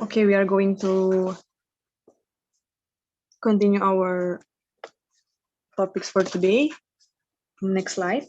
Okay, we are going to continue our topics for today. Next slide.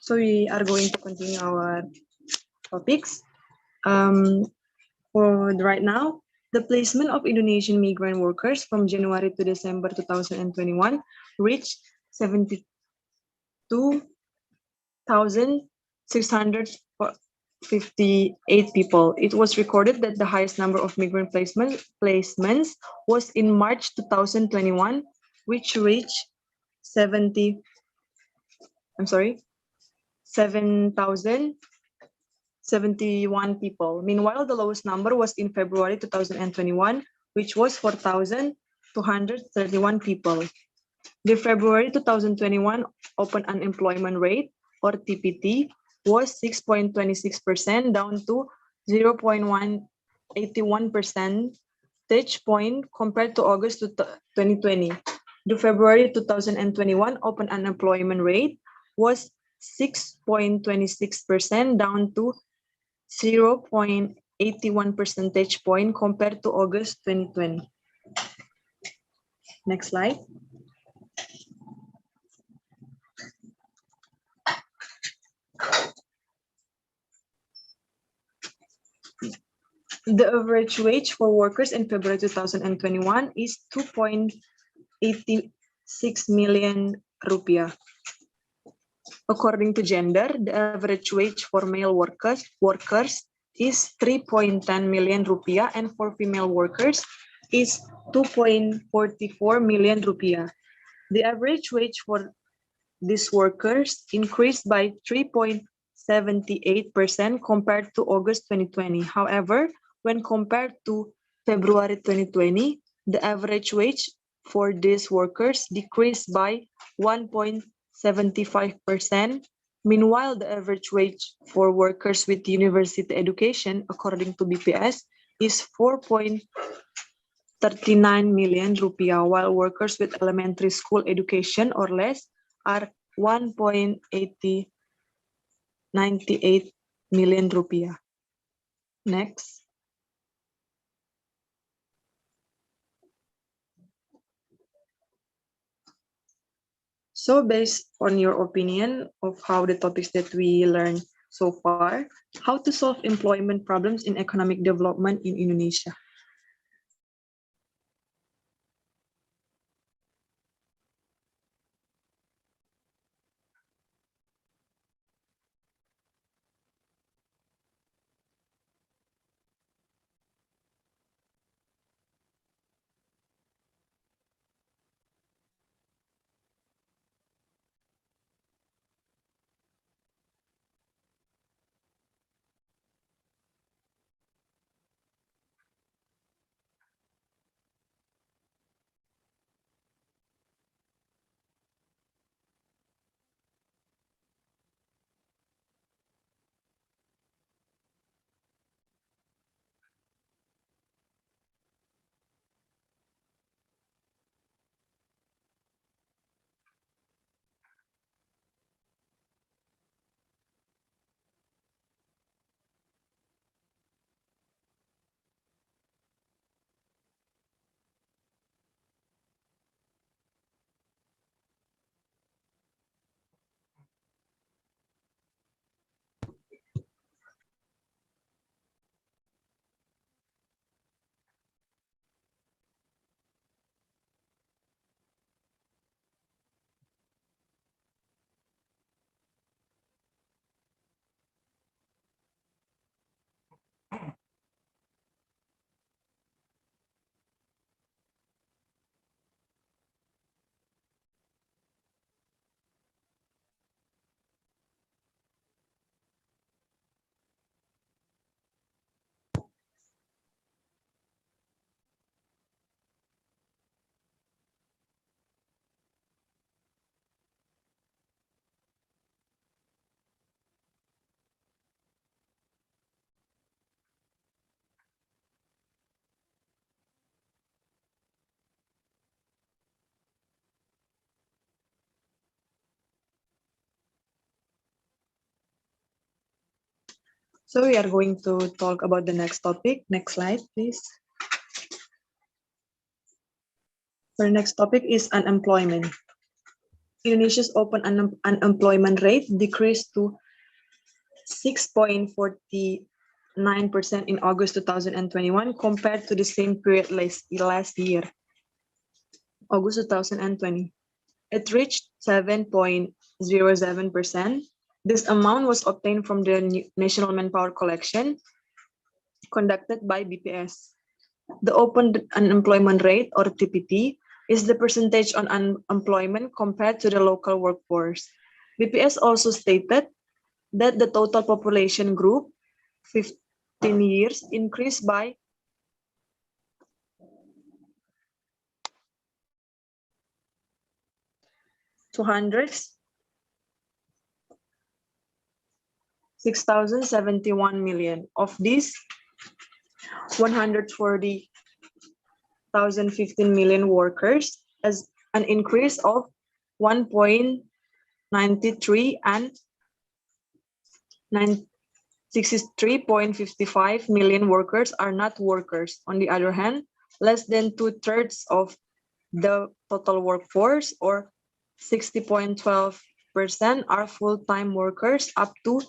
So we are going to continue our topics. For right now, the placement of Indonesian migrant workers from January to December 2021 reached 72,658 people. It was recorded that the highest number of migrant placements was in March 2021, which reached 7,071 people. Meanwhile, the lowest number was in February 2021, which was 4,231 people. The February 2021 open unemployment rate, or TPT, was 6.26%, down to 0.181 percentage point compared to August 2020. The February 2021 open unemployment rate was 6.26%, down to 0.81 percentage point compared to August 2020. Next slide. The average wage for workers in February 2021 is 2.86 million rupiah. According to gender, the average wage for male workers is 3.10 million rupiah, and for female workers is 2.44 million rupiah. The average wage for these workers increased by 3.78% compared to August 2020. However, when compared to February 2020, the average wage for these workers decreased by 1.75%. Meanwhile, the average wage for workers with university education, according to BPS, is 4.39 million rupiah, while workers with elementary school education or less are 1.98 million rupiah. Next. So based on your opinion of how the topics that we learned so far, how to solve employment problems in economic development in Indonesia? So we are going to talk about the next topic. Next slide, please. The next topic is unemployment. Indonesia's open unemployment rate decreased to 6.49% in August 2021 compared to the same period last year, August 2020. It reached 7.07%. This amount was obtained from the National Manpower Collection conducted by BPS. The open unemployment rate, or TPT, is the percentage on unemployment compared to the local workforce. BPS also stated that the total population group, 15 years, increased by 6,071 million. Of these, 140,015 million workers, as an increase of 1.93 and 63.55 million workers are not workers. On the other hand, less than 2/3 of the total workforce, or 60.12%, are full-time workers, up to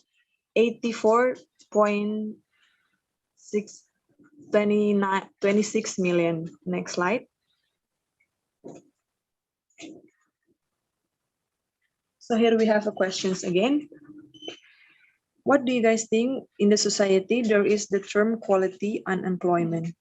84.26 million. Next slide. So here we have a questions again. What do you guys think in the society there is the term quality unemployment?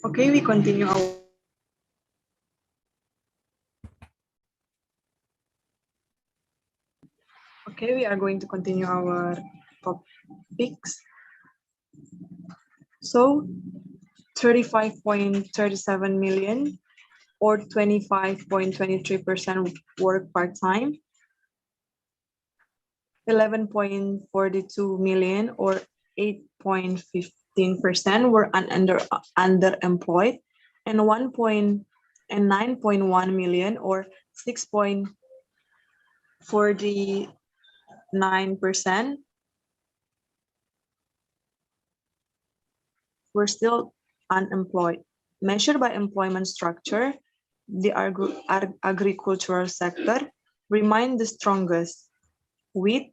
Okay, we continue our Okay, we are going to continue our topics. So 35.37 million or 25.23% work part-time, 11.42 million or 8.15% were underemployed, and 9.1 million or 6.49% were still unemployed. Measured by employment structure, the agricultural sector remained the strongest, with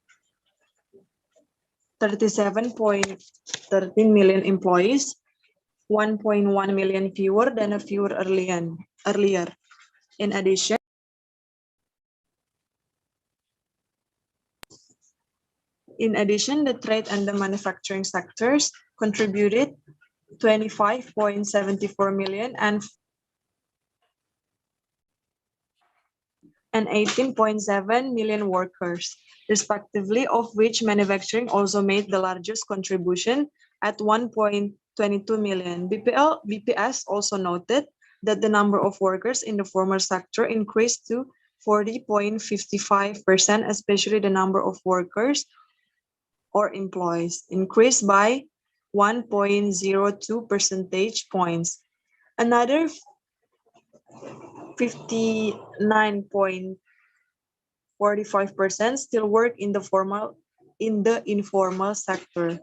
37.13 million employees, 1.1 million fewer than a year earlier. In addition, the trade and the manufacturing sectors contributed 25.74 million and 18.7 million workers, respectively, of which manufacturing also made the largest contribution at 1.22 million. BPS also noted that the number of workers in the formal sector increased to 40.55%, especially the number of workers or employees increased by 1.02 percentage points. Another 59.45% still work in the informal sector.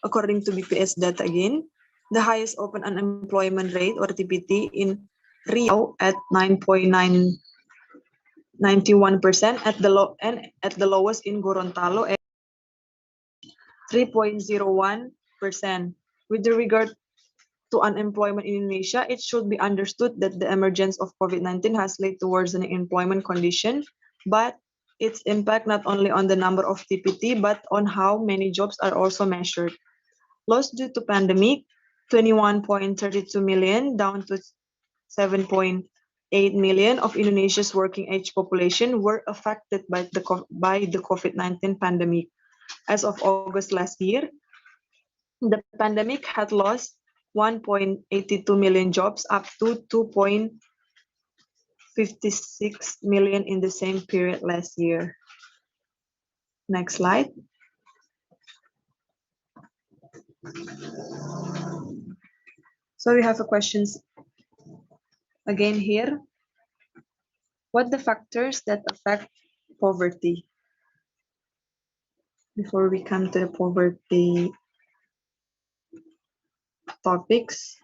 According to BPS data again, the highest open unemployment rate or TPT in Riau at 9.91% at the lowest in Gorontalo at 3.01%. With regard to unemployment in Indonesia, it should be understood that the emergence of COVID-19 has led to worsening employment condition, but its impact not only on the number of TPT, but on how many jobs are also measured. Loss due to pandemic, 21.32 million, down to 7.8 million of Indonesia's working age population were affected by the COVID-19 pandemic. As of August last year, the pandemic had lost 1.82 million jobs, up to 2.56 million in the same period last year. Next slide. So we have a questions again here. What the factors that affect poverty? Before we come to the poverty topics.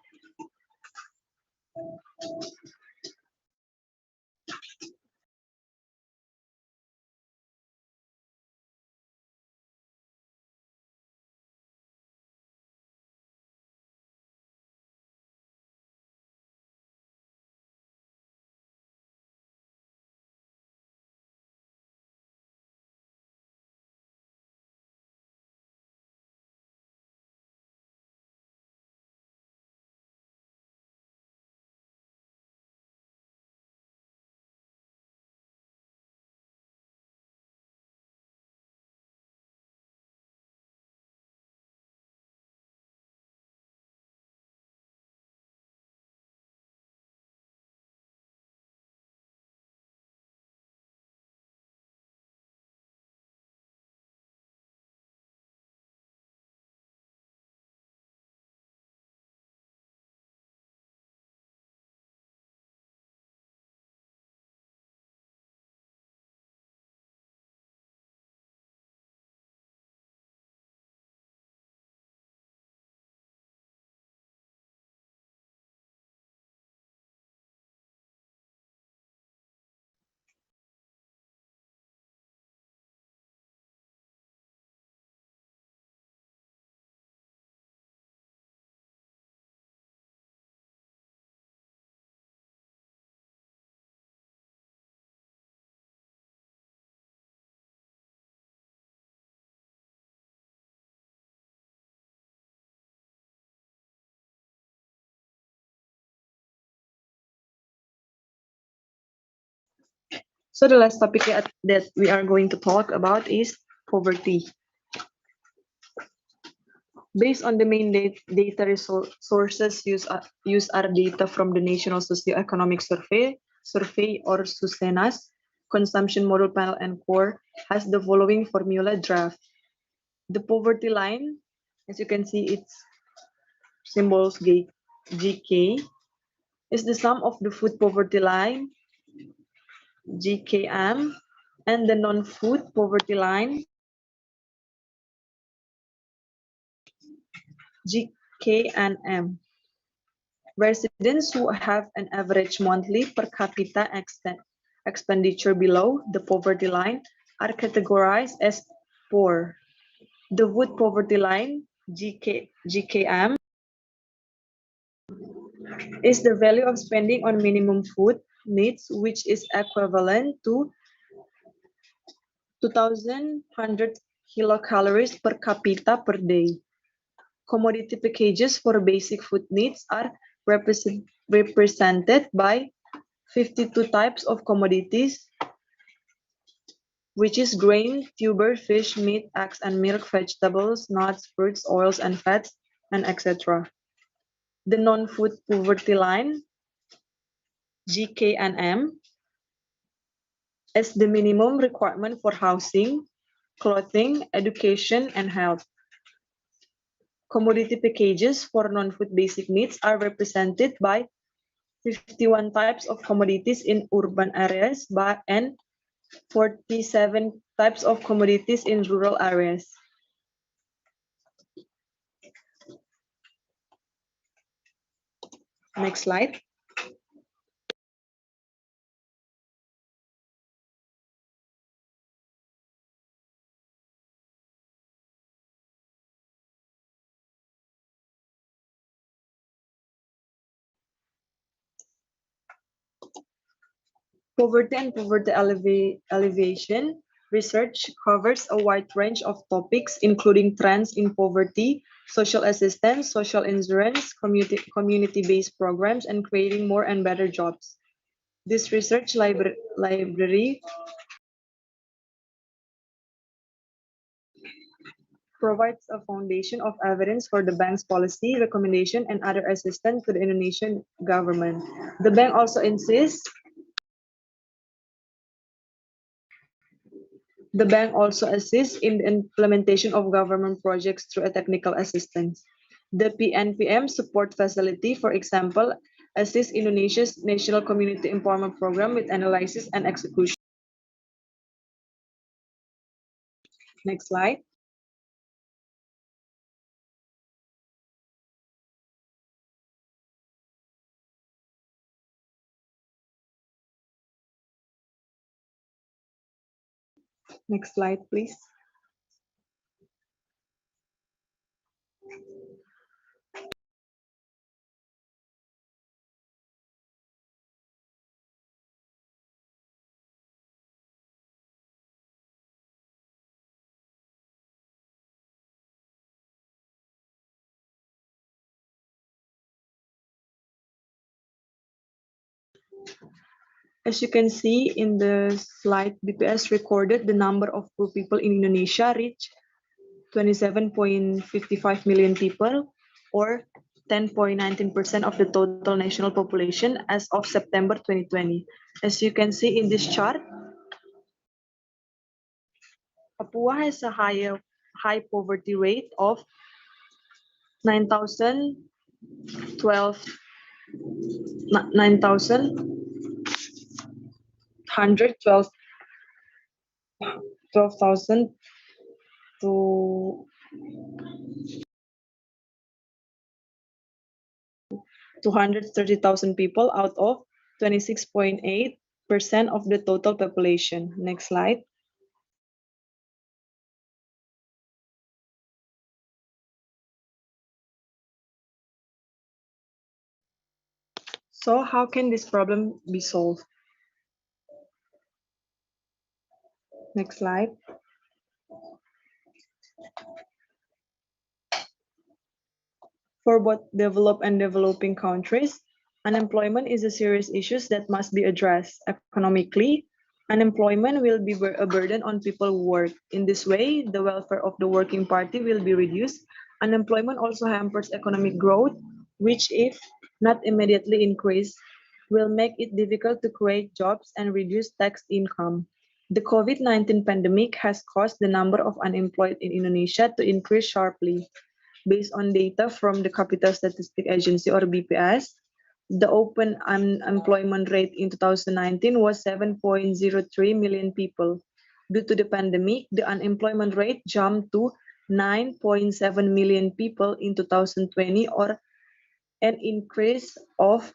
So the last topic that we are going to talk about is poverty. Based on the main data sources use are data from the National Socioeconomic Survey or SUSENAS, Consumption Model Panel and Core has the following formula draft. The poverty line, as you can see, its symbols GK, is the sum of the food poverty line, GKM, and the non-food poverty line, GKNM. Residents who have an average monthly per capita expenditure below the poverty line are categorized as poor. The food poverty line, GKM, is the value of spending on minimum food needs, which is equivalent to 2,100 kilocalories per capita per day. Commodity packages for basic food needs are represented by 52 types of commodities, which is grain, tuber, fish, meat, eggs and milk, vegetables, nuts, fruits, oils and fats, and etc. The non-food poverty line, GKNM, is the minimum requirement for housing, clothing, education, and health. Commodity packages for non-food basic needs are represented by 51 types of commodities in urban areas and 47 types of commodities in rural areas. Next slide. Poverty and poverty alleviation research covers a wide range of topics, including trends in poverty, social assistance, social insurance, community-based programs, and creating more and better jobs. This research library provides a foundation of evidence for the bank's policy, recommendation, and other assistance to the Indonesian government. The bank also insists The bank also assists in the implementation of government projects through a technical assistance. The PNPM support facility, for example, assists Indonesia's National Community Empowerment Program with analysis and execution. Next slide. Next slide, please. As you can see in the slide, BPS recorded the number of poor people in Indonesia reached 27.55 million people, or 10.19% of the total national population as of September 2020. As you can see in this chart, Papua has a high poverty rate of 9,012 12,000 to 230,000 people out of 26.8% of the total population. Next slide. So how can this problem be solved? Next slide. For both developed and developing countries, unemployment is a serious issue that must be addressed economically, Unemployment will be a burden on people who work. In this way, the welfare of the working party will be reduced. Unemployment also hampers economic growth, which, if not immediately increased, will make it difficult to create jobs and reduce tax income. The COVID-19 pandemic has caused the number of unemployed in Indonesia to increase sharply. Based on data from the Capital Statistic Agency or BPS, the open unemployment rate in 2019 was 7.03 million people. Due to the pandemic, the unemployment rate jumped to 9.7 million people in 2020, or an increase of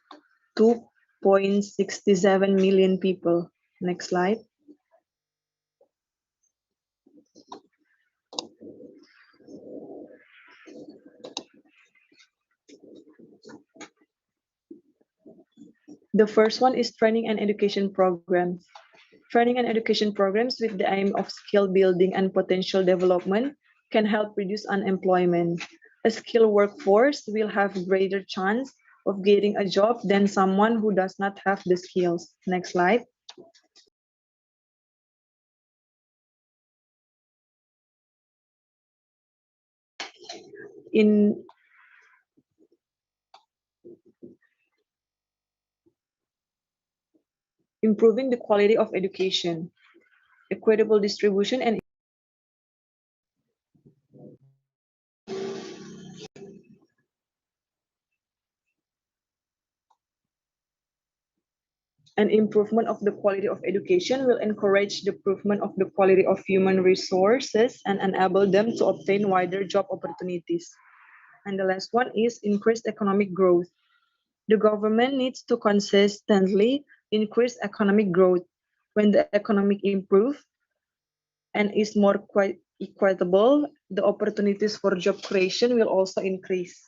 2.67 million people. Next slide. The first one is training and education programs. Training and education programs with the aim of skill building and potential development can help reduce unemployment. A skilled workforce will have greater chance of getting a job than someone who does not have the skills. Next slide. In improving the quality of education, equitable distribution, and improvement of the quality of education will encourage the improvement of the quality of human resources and enable them to obtain wider job opportunities. And the last one is increased economic growth. The government needs to consistently increase economic growth. When the economic improve and is more quite equitable, the opportunities for job creation will also increase.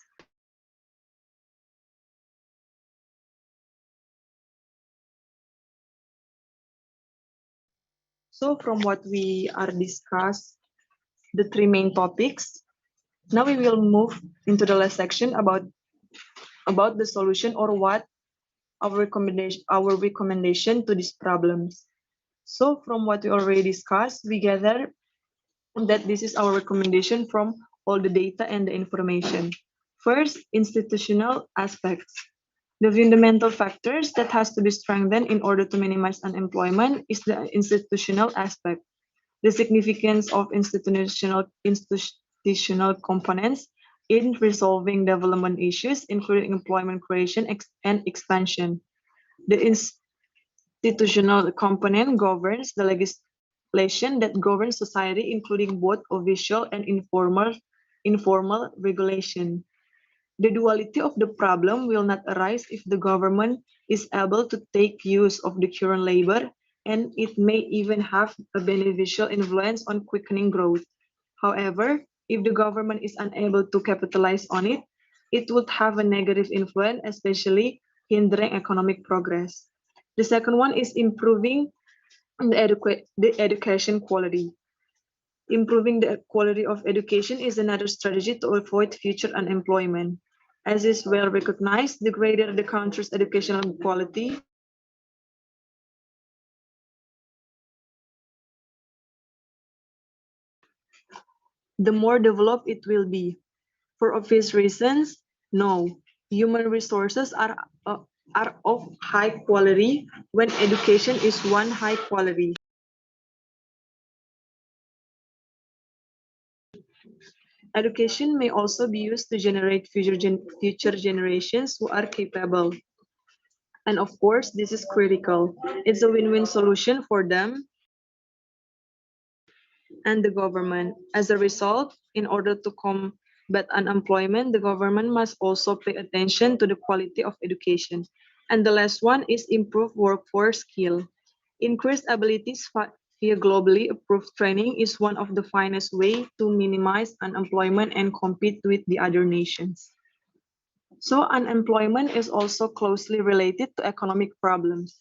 So from what we are discussed, the three main topics, now we will move into the last section about the solution or what our recommendation to these problems. So from what we already discussed, we gather that this is our recommendation from all the data and the information. First, institutional aspects. The fundamental factors that has to be strengthened in order to minimize unemployment is the institutional aspect. The significance of institutional components in resolving development issues, including employment creation and expansion. The institutional component governs the legislation that governs society, including both official and informal regulation. The duality of the problem will not arise if the government is able to take use of the current labor, and it may even have a beneficial influence on quickening growth. However, if the government is unable to capitalize on it, it would have a negative influence, especially hindering economic progress. The second one is improving the education quality. Improving the quality of education is another strategy to avoid future unemployment. As is well recognized, the greater the country's educational quality, the more developed it will be. For obvious reasons, no. Human resources are of high quality when education is one high quality. Education may also be used to generate future generations who are capable. And of course, this is critical. It's a win-win solution for them and the government. As a result, in order to combat unemployment, the government must also pay attention to the quality of education. And the last one is improve workforce skill. Increased abilities via globally approved training is one of the finest ways to minimize unemployment and compete with the other nations. So unemployment is also closely related to economic problems.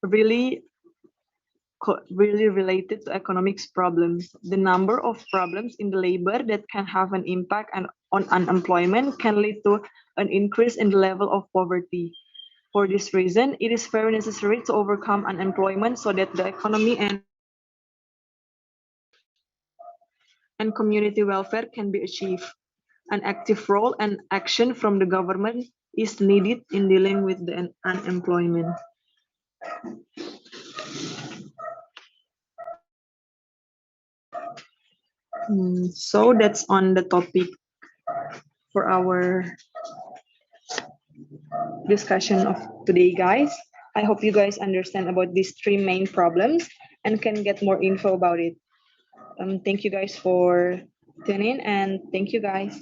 Really related to economics problems. The number of problems in the labor that can have an impact on unemployment can lead to an increase in the level of poverty. For this reason, it is very necessary to overcome unemployment so that the economy and community welfare can be achieved. An active role and action from the government is needed in dealing with the unemployment. So that's on the topic for our discussion of today, guys. I hope you guys understand about these three main problems and can get more info about it. Thank you guys for tuning in, and thank you guys.